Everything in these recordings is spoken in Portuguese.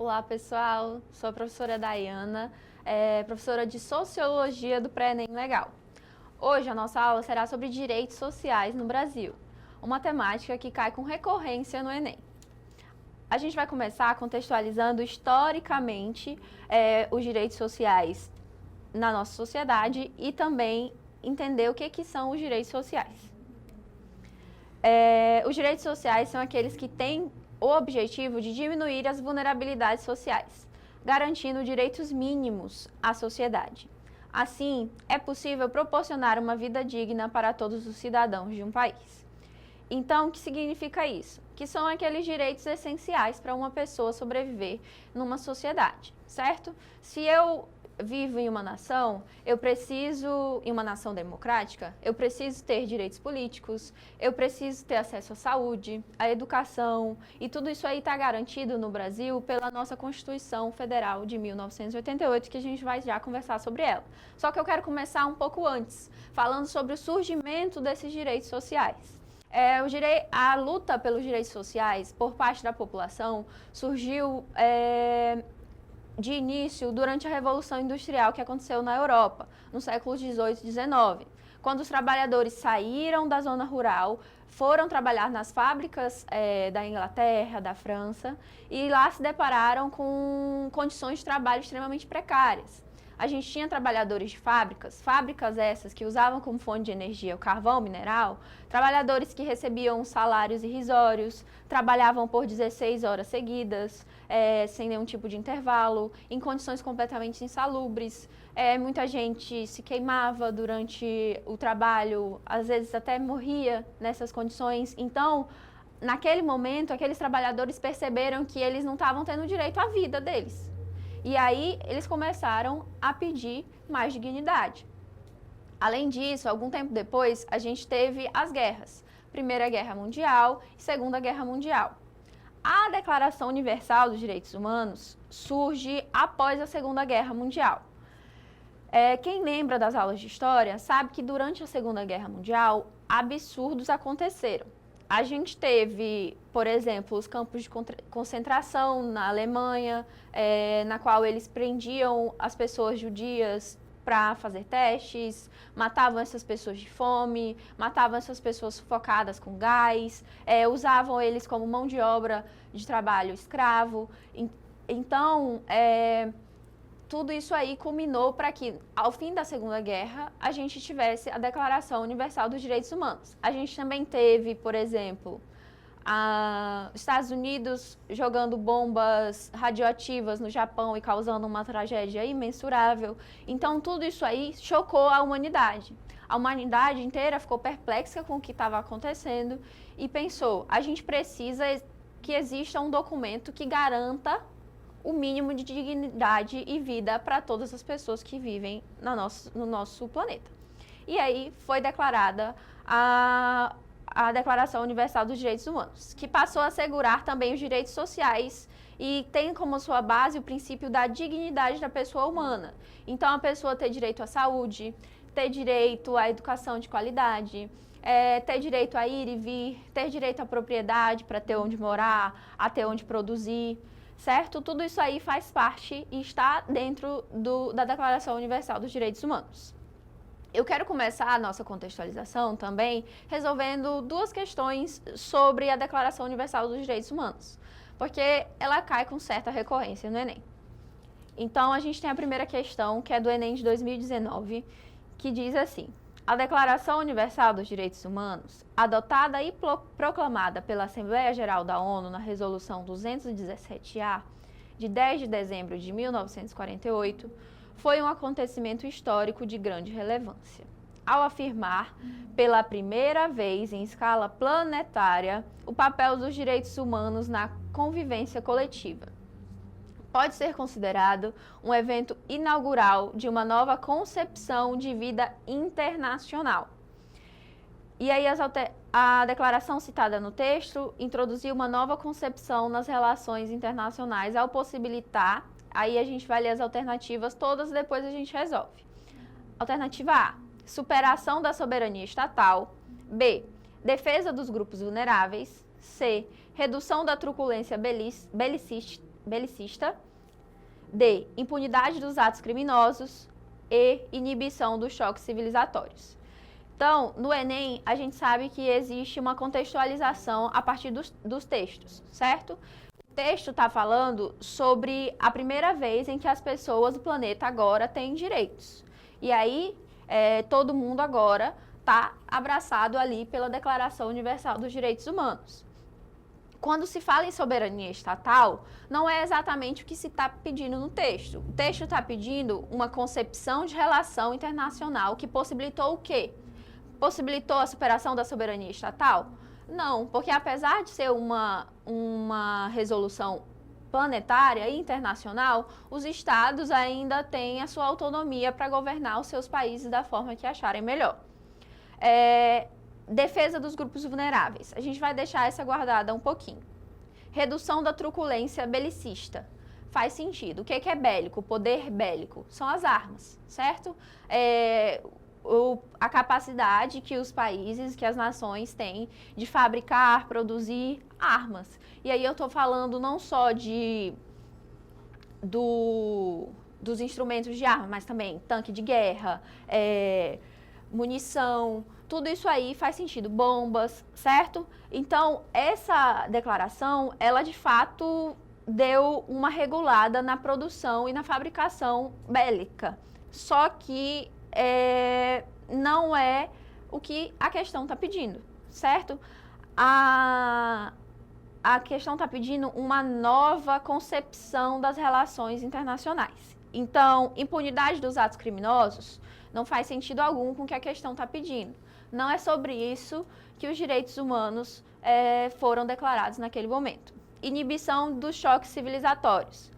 Olá, pessoal. Sou a professora Dayana, professora de Sociologia do Pré-ENEM Legal. Hoje a nossa aula será sobre direitos sociais no Brasil, uma temática que cai com recorrência no Enem. A gente vai começar contextualizando historicamente os direitos sociais na nossa sociedade e também entender o que são os direitos sociais. Os direitos sociais são aqueles que têm o objetivo de diminuir as vulnerabilidades sociais, garantindo direitos mínimos à sociedade. Assim, é possível proporcionar uma vida digna para todos os cidadãos de um país. Então, o que significa isso? Que são aqueles direitos essenciais para uma pessoa sobreviver numa sociedade, certo? Se eu vivo em uma nação, em uma nação democrática, eu preciso ter direitos políticos, eu preciso ter acesso à saúde, à educação, e tudo isso aí está garantido no Brasil pela nossa Constituição Federal de 1988, que a gente vai já conversar sobre ela. Só que eu quero começar um pouco antes, falando sobre o surgimento desses direitos sociais. A luta pelos direitos sociais por parte da população surgiu de início durante a Revolução Industrial que aconteceu na Europa, no século XVIII e XIX, quando os trabalhadores saíram da zona rural, foram trabalhar nas fábricas da Inglaterra, da França, e lá se depararam com condições de trabalho extremamente precárias. A gente tinha trabalhadores de fábricas essas que usavam como fonte de energia o carvão mineral, trabalhadores que recebiam salários irrisórios, trabalhavam por 16 horas seguidas, sem nenhum tipo de intervalo, em condições completamente insalubres. Muita gente se queimava durante o trabalho, às vezes até morria nessas condições. Então, naquele momento, aqueles trabalhadores perceberam que eles não estavam tendo direito à vida deles. E aí, eles começaram a pedir mais dignidade. Além disso, algum tempo depois, a gente teve as guerras. Primeira Guerra Mundial e Segunda Guerra Mundial. A Declaração Universal dos Direitos Humanos surge após a Segunda Guerra Mundial. Quem lembra das aulas de história sabe que durante a Segunda Guerra Mundial, absurdos aconteceram. A gente teve, por exemplo, os campos de concentração na Alemanha, na qual eles prendiam as pessoas judias para fazer testes, matavam essas pessoas de fome, matavam essas pessoas sufocadas com gás, usavam eles como mão de obra de trabalho escravo. Então, tudo isso aí culminou para que, ao fim da Segunda Guerra, a gente tivesse a Declaração Universal dos Direitos Humanos. A gente também teve, por exemplo, os Estados Unidos jogando bombas radioativas no Japão e causando uma tragédia imensurável. Então, tudo isso aí chocou a humanidade. A humanidade inteira ficou perplexa com o que estava acontecendo e pensou, a gente precisa que exista um documento que garanta o mínimo de dignidade e vida para todas as pessoas que vivem no nosso planeta. E aí foi declarada a Declaração Universal dos Direitos Humanos, que passou a assegurar também os direitos sociais e tem como sua base o princípio da dignidade da pessoa humana. Então, a pessoa ter direito à saúde, ter direito à educação de qualidade, ter direito a ir e vir, ter direito à propriedade para ter onde morar, a ter onde produzir, certo? Tudo isso aí faz parte e está dentro da Declaração Universal dos Direitos Humanos. Eu quero começar a nossa contextualização também resolvendo duas questões sobre a Declaração Universal dos Direitos Humanos, porque ela cai com certa recorrência no Enem. Então, a gente tem a primeira questão, que é do Enem de 2019, que diz assim: a Declaração Universal dos Direitos Humanos, adotada e proclamada pela Assembleia Geral da ONU na Resolução 217-A, de 10 de dezembro de 1948, foi um acontecimento histórico de grande relevância, ao afirmar, pela primeira vez em escala planetária, o papel dos direitos humanos na convivência coletiva. Pode ser considerado um evento inaugural de uma nova concepção de vida internacional. E aí a declaração citada no texto introduziu uma nova concepção nas relações internacionais ao possibilitar, aí a gente vai ler as alternativas todas e depois a gente resolve. Alternativa A, superação da soberania estatal. B, defesa dos grupos vulneráveis. C, redução da truculência belicista. belicista. D. Impunidade dos atos criminosos. E. Inibição dos choques civilizatórios. Então, no Enem, a gente sabe que existe uma contextualização a partir dos textos, certo? O texto está falando sobre a primeira vez em que as pessoas do planeta agora têm direitos. E aí, todo mundo agora está abraçado ali pela Declaração Universal dos Direitos Humanos. Quando se fala em soberania estatal, não é exatamente o que se está pedindo no texto. O texto está pedindo uma concepção de relação internacional que possibilitou o quê? Possibilitou a superação da soberania estatal? Não, porque apesar de ser uma resolução planetária e internacional, os estados ainda têm a sua autonomia para governar os seus países da forma que acharem melhor. Defesa dos grupos vulneráveis. A gente vai deixar essa guardada um pouquinho. Redução da truculência belicista. Faz sentido. O que é bélico? O poder bélico. São as armas, certo? A capacidade que os países, que as nações têm de fabricar, produzir armas. E aí eu estou falando não só dos instrumentos de arma, mas também tanque de guerra, munição, tudo isso aí faz sentido, bombas, certo? Então, essa declaração, ela de fato deu uma regulada na produção e na fabricação bélica. Só que não é o que a questão está pedindo, certo? A questão está pedindo uma nova concepção das relações internacionais. Então, impunidade dos atos criminosos não faz sentido algum com o que a questão está pedindo. Não é sobre isso que os direitos humanos foram declarados naquele momento. Inibição dos choques civilizatórios.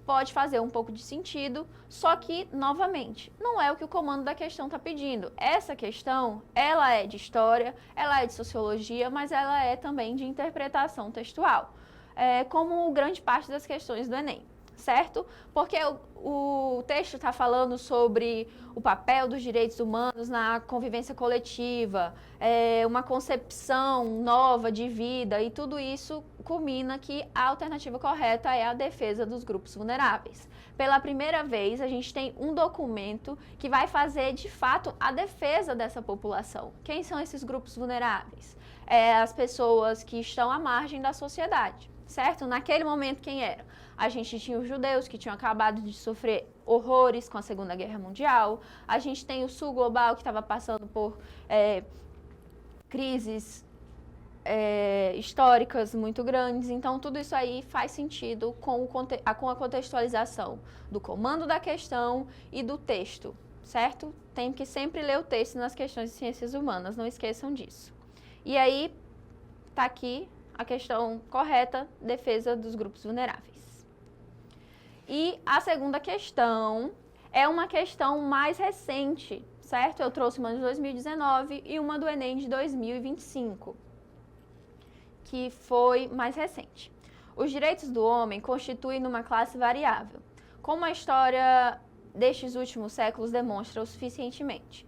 Pode fazer um pouco de sentido, só que, novamente, não é o que o comando da questão está pedindo. Essa questão, ela é de história, ela é de sociologia, mas ela é também de interpretação textual, como grande parte das questões do Enem, certo? Porque o texto está falando sobre o papel dos direitos humanos na convivência coletiva, uma concepção nova de vida, e tudo isso culmina que a alternativa correta é a defesa dos grupos vulneráveis. Pela primeira vez, a gente tem um documento que vai fazer, de fato, a defesa dessa população. Quem são esses grupos vulneráveis? As pessoas que estão à margem da sociedade, certo? Naquele momento, quem era? A gente tinha os judeus que tinham acabado de sofrer horrores com a Segunda Guerra Mundial. A gente tem o sul global que estava passando por crises históricas muito grandes. Então, tudo isso aí faz sentido com a contextualização do comando da questão e do texto, certo? Tem que sempre ler o texto nas questões de ciências humanas, não esqueçam disso. E aí, tá aqui a questão correta, defesa dos grupos vulneráveis. E a segunda questão é uma questão mais recente, certo? Eu trouxe uma de 2019 e uma do Enem de 2025, que foi mais recente. Os direitos do homem constituem uma classe variável, como a história destes últimos séculos demonstra o suficientemente.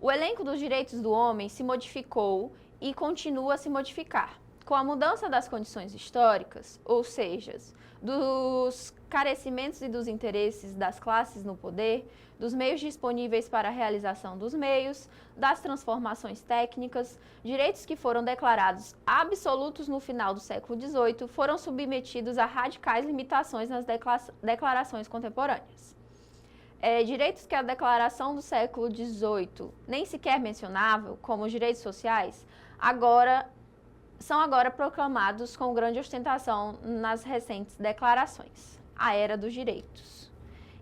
O elenco dos direitos do homem se modificou e continua a se modificar. Com a mudança das condições históricas, ou seja, dos carecimentos e dos interesses das classes no poder, dos meios disponíveis para a realização dos meios, das transformações técnicas, direitos que foram declarados absolutos no final do século XVIII foram submetidos a radicais limitações nas declarações contemporâneas. Direitos que a declaração do século XVIII nem sequer mencionava, como os direitos sociais, são agora proclamados com grande ostentação nas recentes declarações, a era dos direitos.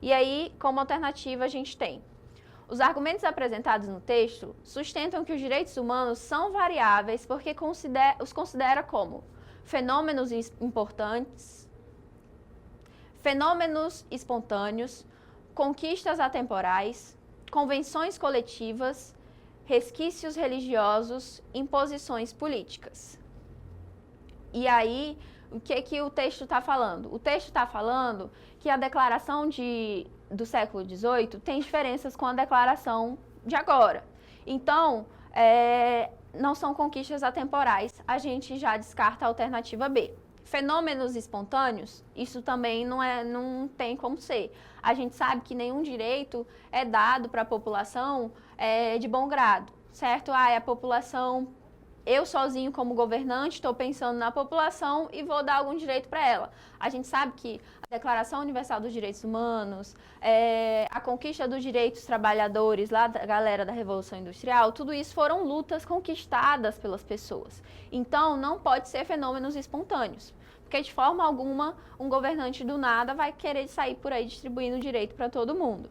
E aí, como alternativa, a gente tem: os argumentos apresentados no texto sustentam que os direitos humanos são variáveis porque os considera como fenômenos importantes, fenômenos espontâneos, conquistas atemporais, convenções coletivas, resquícios religiosos, imposições políticas. E aí, o que o texto está falando? O texto está falando que a declaração do século XVIII tem diferenças com a declaração de agora. Então, não são conquistas atemporais, a gente já descarta a alternativa B. fenômenos espontâneos, isso também não tem como ser. A gente sabe que nenhum direito é dado para a população de bom grado, certo? A população, eu sozinho como governante, estou pensando na população e vou dar algum direito para ela. A gente sabe que a Declaração Universal dos Direitos Humanos, a conquista dos direitos trabalhadores lá da galera da Revolução Industrial, tudo isso foram lutas conquistadas pelas pessoas. Então, não pode ser fenômenos espontâneos. Porque, de forma alguma, um governante do nada vai querer sair por aí distribuindo direito para todo mundo.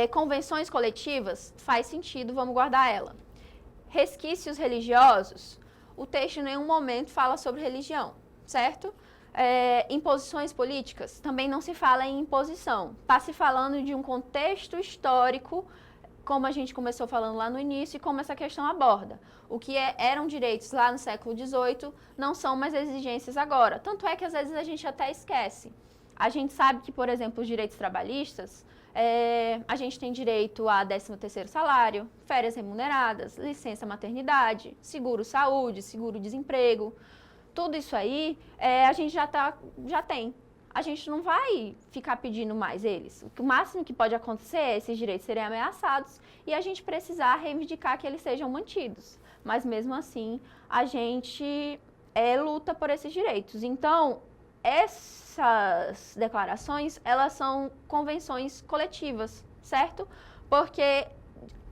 Convenções coletivas, faz sentido, vamos guardar ela. Resquícios religiosos, o texto em nenhum momento fala sobre religião, certo? Imposições políticas, também não se fala em imposição. Está se falando de um contexto histórico, como a gente começou falando lá no início, e como essa questão aborda. O que eram direitos lá no século XVIII não são mais exigências agora. Tanto é que às vezes a gente até esquece. A gente sabe que, por exemplo, os direitos trabalhistas, a gente tem direito a 13º salário, férias remuneradas, licença maternidade, seguro-saúde, seguro-desemprego. Tudo isso aí a gente já tem. A gente não vai ficar pedindo mais eles. O máximo que pode acontecer é esses direitos serem ameaçados e a gente precisar reivindicar que eles sejam mantidos. Mas mesmo assim, a gente luta por esses direitos. Então, essas declarações, elas são convenções coletivas, certo? Porque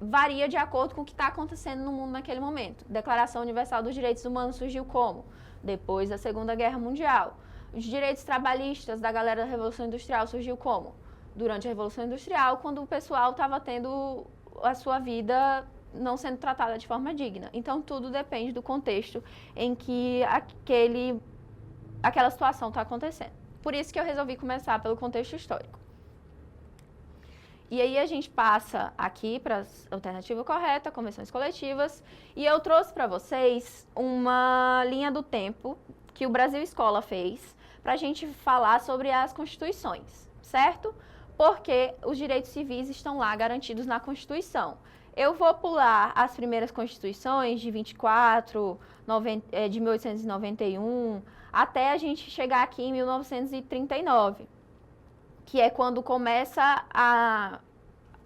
varia de acordo com o que está acontecendo no mundo naquele momento. Declaração Universal dos Direitos Humanos surgiu como? Depois da Segunda Guerra Mundial. Os direitos trabalhistas da galera da Revolução Industrial surgiu como? Durante a Revolução Industrial, quando o pessoal estava tendo a sua vida não sendo tratada de forma digna. Então, tudo depende do contexto em que aquela situação está acontecendo. Por isso que eu resolvi começar pelo contexto histórico. E aí a gente passa aqui para a alternativa correta, convenções coletivas, e eu trouxe para vocês uma linha do tempo que o Brasil Escola fez para a gente falar sobre as constituições, certo? Porque os direitos civis estão lá garantidos na Constituição. Eu vou pular as primeiras constituições de 24, de 1891, até a gente chegar aqui em 1939, que é quando começa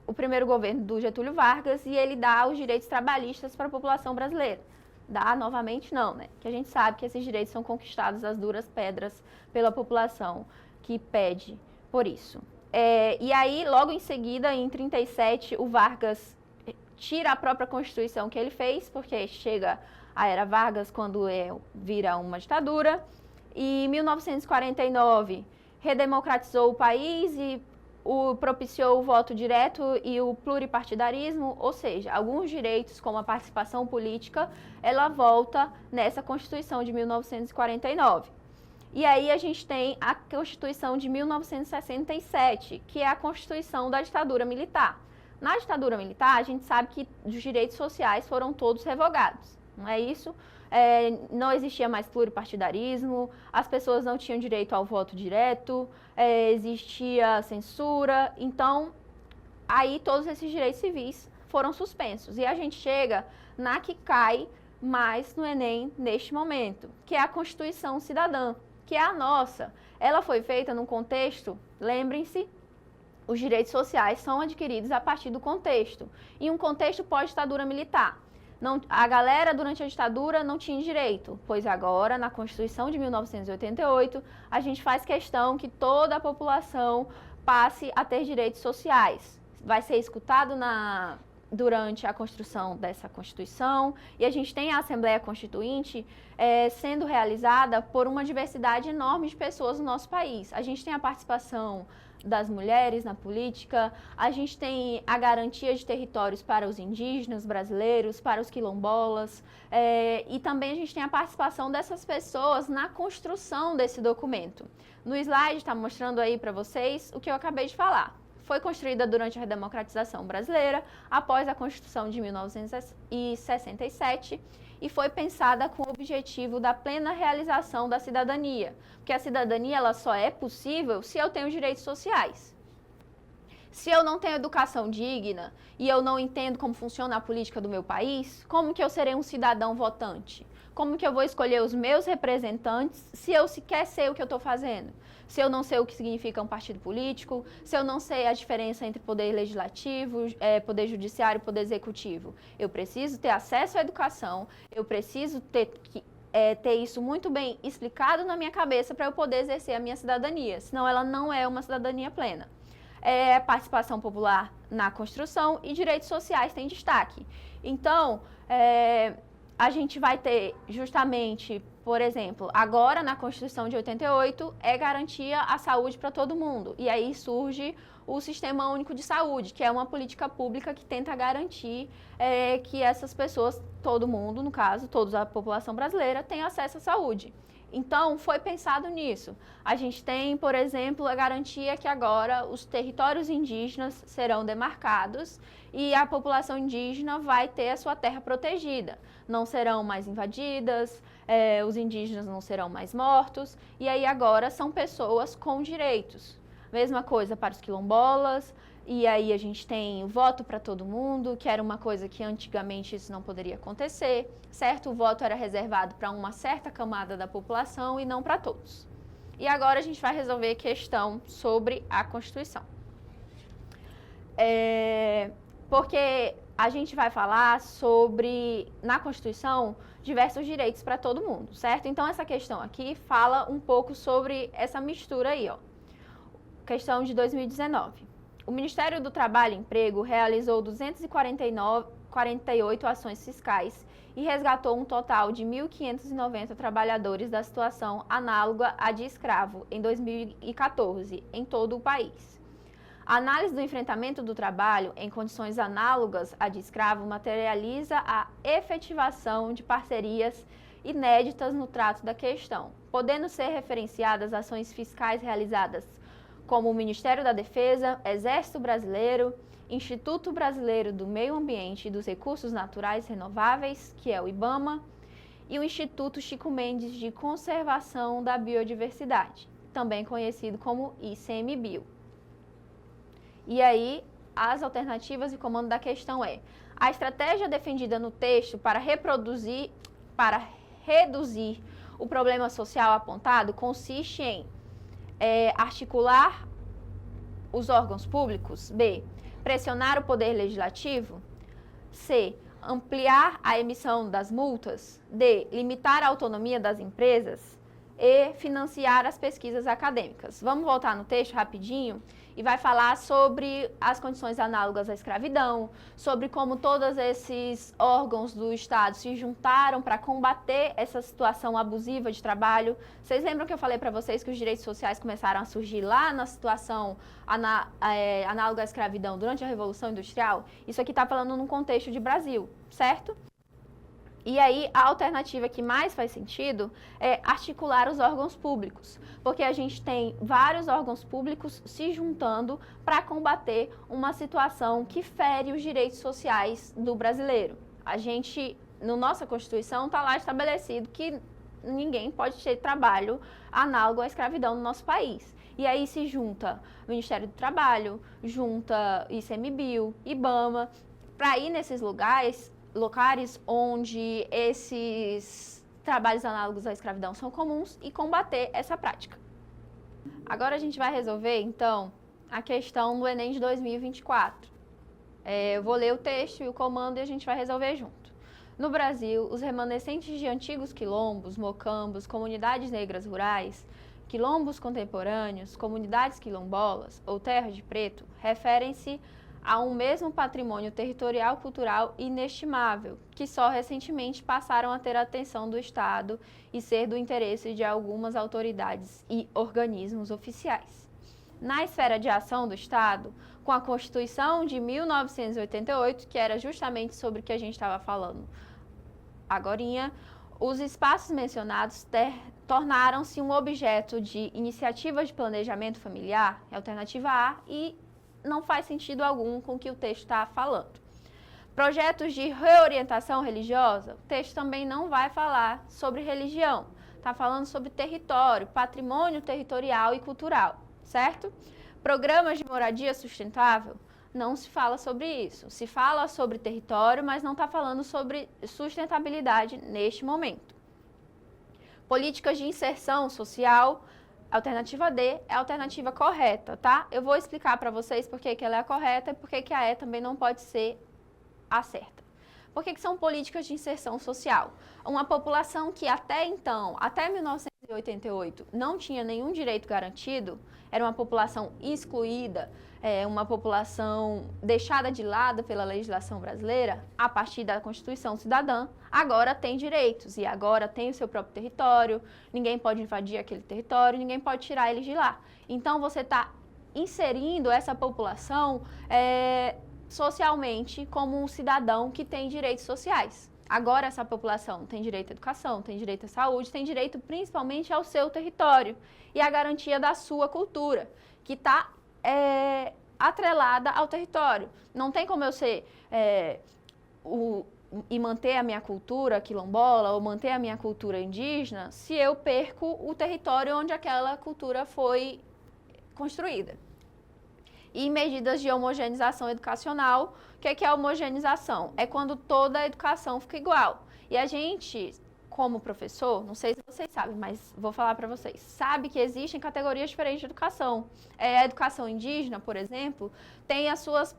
o primeiro governo do Getúlio Vargas e ele dá os direitos trabalhistas para a população brasileira. Dá novamente não, né? Que a gente sabe que esses direitos são conquistados às duras pedras pela população que pede por isso. E aí, logo em seguida, em 37, o Vargas tira a própria Constituição que ele fez, porque chega a era Vargas quando vira uma ditadura. E em 1949, redemocratizou o país e propiciou o voto direto e o pluripartidarismo, ou seja, alguns direitos, como a participação política, ela volta nessa Constituição de 1949. E aí a gente tem a Constituição de 1967, que é a Constituição da ditadura militar. Na ditadura militar, a gente sabe que os direitos sociais foram todos revogados, não é isso? Não existia mais pluripartidarismo, as pessoas não tinham direito ao voto direto, existia censura, então aí todos esses direitos civis foram suspensos. E a gente chega na que cai mais no Enem neste momento, que é a Constituição Cidadã, que é a nossa. Ela foi feita num contexto, lembrem-se, os direitos sociais são adquiridos a partir do contexto, em um contexto pós-ditadura militar. A galera durante a ditadura não tinha direito, pois agora, na Constituição de 1988, a gente faz questão que toda a população passe a ter direitos sociais. Vai ser escutado durante a construção dessa Constituição, e a gente tem a Assembleia Constituinte sendo realizada por uma diversidade enorme de pessoas no nosso país. A gente tem a participação das mulheres na política, a gente tem a garantia de territórios para os indígenas brasileiros, para os quilombolas, e também a gente tem a participação dessas pessoas na construção desse documento. No slide está mostrando aí para vocês o que eu acabei de falar. Foi construída durante a redemocratização brasileira, após a Constituição de 1967, e foi pensada com o objetivo da plena realização da cidadania, porque a cidadania ela só é possível se eu tenho direitos sociais. Se eu não tenho educação digna e eu não entendo como funciona a política do meu país, como que eu serei um cidadão votante? Como que eu vou escolher os meus representantes se eu sequer sei o que eu estou fazendo? Se eu não sei o que significa um partido político, se eu não sei a diferença entre poder legislativo, poder judiciário e poder executivo. Eu preciso ter acesso à educação, eu preciso ter isso muito bem explicado na minha cabeça para eu poder exercer a minha cidadania, senão ela não é uma cidadania plena. Participação popular na construção e direitos sociais têm destaque. Então, a gente vai ter justamente, por exemplo, agora na Constituição de 88 garantia a saúde para todo mundo. E aí surge o Sistema Único de Saúde, que é uma política pública que tenta garantir que essas pessoas, todo mundo, no caso, toda a população brasileira, tenha acesso à saúde. Então, foi pensado nisso. A gente tem, por exemplo, a garantia que agora os territórios indígenas serão demarcados e a população indígena vai ter a sua terra protegida. Não serão mais invadidas, os indígenas não serão mais mortos, e aí agora são pessoas com direitos. Mesma coisa para os quilombolas, e aí a gente tem voto para todo mundo, que era uma coisa que antigamente isso não poderia acontecer, certo? O voto era reservado para uma certa camada da população e não para todos. E agora a gente vai resolver a questão sobre a Constituição. Porque a gente vai falar sobre, na Constituição, diversos direitos para todo mundo, certo? Então essa questão aqui fala um pouco sobre essa mistura aí, ó. Questão de 2019. O Ministério do Trabalho e Emprego realizou 248 ações fiscais e resgatou um total de 1.590 trabalhadores da situação análoga à de escravo em 2014, em todo o país. A análise do enfrentamento do trabalho em condições análogas à de escravo materializa a efetivação de parcerias inéditas no trato da questão, podendo ser referenciadas ações fiscais realizadas como o Ministério da Defesa, Exército Brasileiro, Instituto Brasileiro do Meio Ambiente e dos Recursos Naturais Renováveis, que é o IBAMA, e o Instituto Chico Mendes de Conservação da Biodiversidade, também conhecido como ICMBio. E aí, as alternativas e comando da questão a estratégia defendida no texto para reduzir o problema social apontado consiste em articular os órgãos públicos, B, pressionar o poder legislativo, C, ampliar a emissão das multas, D, limitar a autonomia das empresas e financiar as pesquisas acadêmicas. Vamos voltar no texto rapidinho e vai falar sobre as condições análogas à escravidão, sobre como todos esses órgãos do Estado se juntaram para combater essa situação abusiva de trabalho. Vocês lembram que eu falei para vocês que os direitos sociais começaram a surgir lá na situação análoga à escravidão durante a Revolução Industrial? Isso aqui está falando num contexto de Brasil, certo? E aí, a alternativa que mais faz sentido é articular os órgãos públicos, porque a gente tem vários órgãos públicos se juntando para combater uma situação que fere os direitos sociais do brasileiro. A gente, na nossa Constituição, está lá estabelecido que ninguém pode ter trabalho análogo à escravidão no nosso país. E aí se junta o Ministério do Trabalho, junta ICMBio, IBAMA, para ir nesses locais onde esses trabalhos análogos à escravidão são comuns e combater essa prática. Agora a gente vai resolver, então, a questão do Enem de 2024. Eu vou ler o texto e o comando e a gente vai resolver junto. No Brasil, os remanescentes de antigos quilombos, mocambos, comunidades negras rurais, quilombos contemporâneos, comunidades quilombolas ou terra de preto, referem-se a um mesmo patrimônio territorial cultural inestimável, que só recentemente passaram a ter a atenção do Estado e ser do interesse de algumas autoridades e organismos oficiais. Na esfera de ação do Estado, com a Constituição de 1988, que era justamente sobre o que a gente estava falando agorinha, os espaços mencionados tornaram-se um objeto de iniciativas de planejamento familiar, alternativa A, e não faz sentido algum com o que o texto está falando. Projetos de reorientação religiosa, o texto também não vai falar sobre religião, está falando sobre território, patrimônio territorial e cultural, certo? Programas de moradia sustentável, não se fala sobre isso. Se fala sobre território, mas não está falando sobre sustentabilidade neste momento. Políticas de inserção social, alternativa D é a alternativa correta, tá? Eu vou explicar para vocês por que ela é a correta e por que a E também não pode ser a certa. Por que são políticas de inserção social? Uma população que até então, até 1988, não tinha nenhum direito garantido, era uma população excluída, uma população deixada de lado pela legislação brasileira, a partir da Constituição Cidadã, agora tem direitos e agora tem o seu próprio território, ninguém pode invadir aquele território, ninguém pode tirar eles de lá. Então, você está inserindo essa população socialmente como um cidadão que tem direitos sociais. Agora essa população tem direito à educação, tem direito à saúde, tem direito principalmente ao seu território e à garantia da sua cultura, que está atrelada ao território. Não tem como eu ser e manter a minha cultura quilombola ou manter a minha cultura indígena se eu perco o território onde aquela cultura foi construída. E medidas de homogeneização educacional. O que é a homogeneização? É quando toda a educação fica igual. E a gente, como professor, não sei se vocês sabem, mas vou falar para vocês, sabe que existem categorias diferentes de educação. A educação indígena, por exemplo, tem seus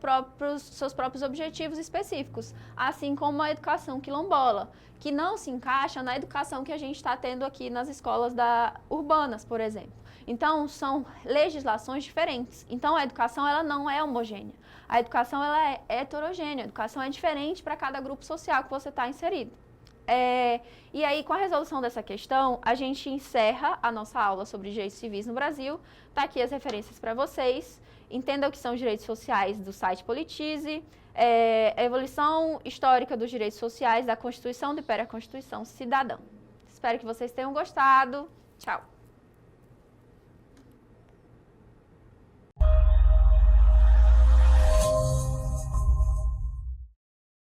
próprios objetivos específicos, assim como a educação quilombola, que não se encaixa na educação que a gente está tendo aqui nas escolas urbanas, por exemplo. Então, são legislações diferentes. Então, a educação ela não é homogênea. A educação ela é heterogênea. A educação é diferente para cada grupo social que você está inserido. E aí, com a resolução dessa questão, a gente encerra a nossa aula sobre direitos civis no Brasil. Está aqui as referências para vocês. Entenda o que são os direitos sociais do site Politize, a evolução histórica dos direitos sociais da Constituição do Império à Constituição Cidadã. Espero que vocês tenham gostado. Tchau!